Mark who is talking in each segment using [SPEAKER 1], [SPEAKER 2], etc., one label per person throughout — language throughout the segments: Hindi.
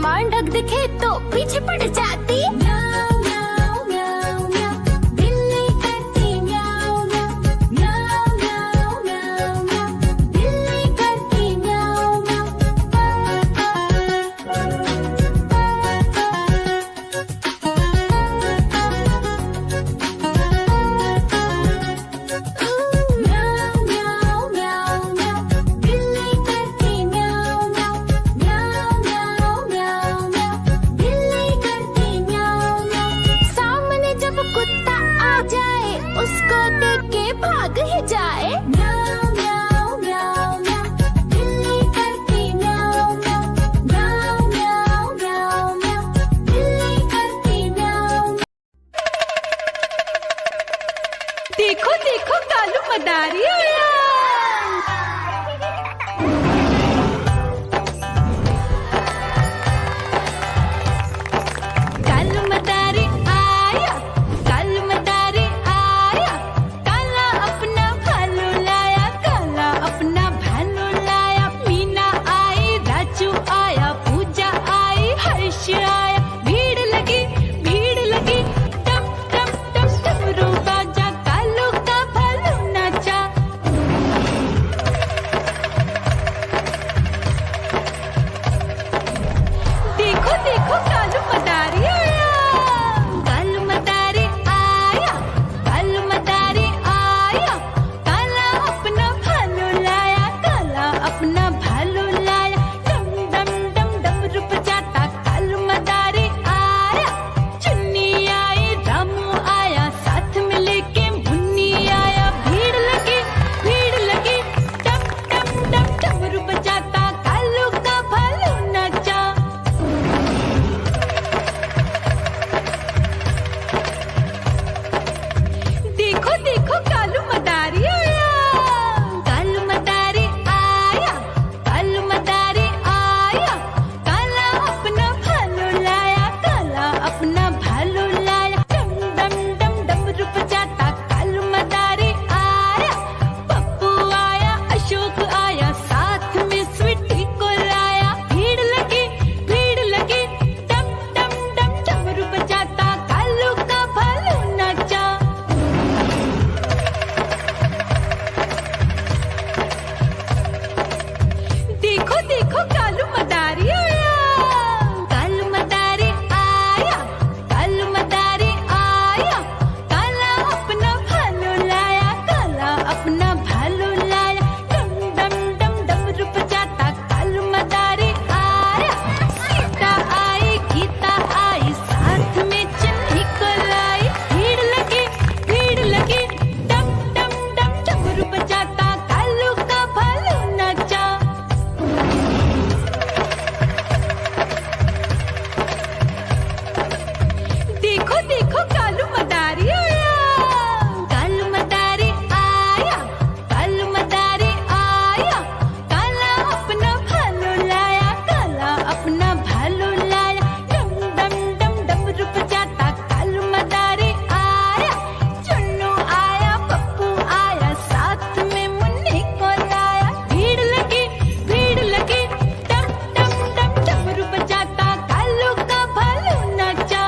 [SPEAKER 1] सामान ढक दिखे तो पीछे पड़ जाती। म्याऊं म्याऊं म्याऊं म्याऊं, बिल्ली करती म्याऊं म्याऊं। म्याऊं म्याऊं म्याऊं म्याऊं, बिल्ली करती म्याऊं म्याऊं। म्याऊं म्याऊं म्याऊं म्याऊं, बिल्ली करती म्याऊं म्याऊं। म्याऊं म्याऊं म्याऊं म्याऊं, बिल्ली करती म्याऊं म्याऊं। सामने जब कुत्ता आ जाए उसको देख के भाग ही जाए। म्याऊं म्याऊं म्याऊं म्याऊं, बिल्ली करती म्याऊं म्याऊं। म्याऊं म्याऊं म्याऊं म्याऊं, बिल्ली करती म्याऊं।
[SPEAKER 2] देखो देखो कालू मदारी आया। कालू मदारी आया, कालू मदारी आया। काला अपना भालू लाया, काला अपना भालू लाया। मीना आई, राजू आया, पूजा आई, हर्ष आया। भीड़ लगी टम टम टम डमरू बाजा। कालू का भालू नाचा। देखो देखो कालू मदारी आया। कालू मदारी आया, कालू मदारी आया। काला अपना भालू लाया, काला अपना भालू लाया। डम डम डम डमरू बजाता कालू मदारी आया। चुन्नी आई, रामू आया, साथ में लेके मुन्नी आया। भीड़ लगी टम टम टम डमरू बजाता कालू का भालू नाचा। देखो देखो कालू मदारी आया। कालू मदारी आया, कालू मदारी आया। काला अपना भालू लाया, काला अपना भालू लाया। डम डम डम डमरू बजाता कालू मदारी आया। पप्पू आया, अशोक आया, साथ में स्वीटी को लाया। भीड़ लगी टम टम टम डमरू बजाता कालू का भालू नाचा। देखो देखो कालू मदारी आया। कालू मदारी आया, कालू मदारी आया। काला अपना भालू लाया, काला अपना भालू लाया। डम डम डम डमरू बजाता कालू मदारी आया। सीता आई, गीता आई, साथ में चन्नी को लाई। भीड़ लगी टम टम टम डमरू बजाता कालू का भालू नाचा। देखो देखो कालू मदारी आया। कालू मदारी आया, कालू मदारी आया। काला अपना भालू लाया, काला अपना भालू लाया। डम डम डम डमरू बजाता कालू मदारी आया। चुन्नू आया, पप्पू आया, साथ में मुन्नी को लाया। भीड़ लगी टम टम टम डमरू बजाता कालू का भालू नाचा।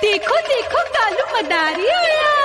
[SPEAKER 2] देखो देखो कालू मदारी आया।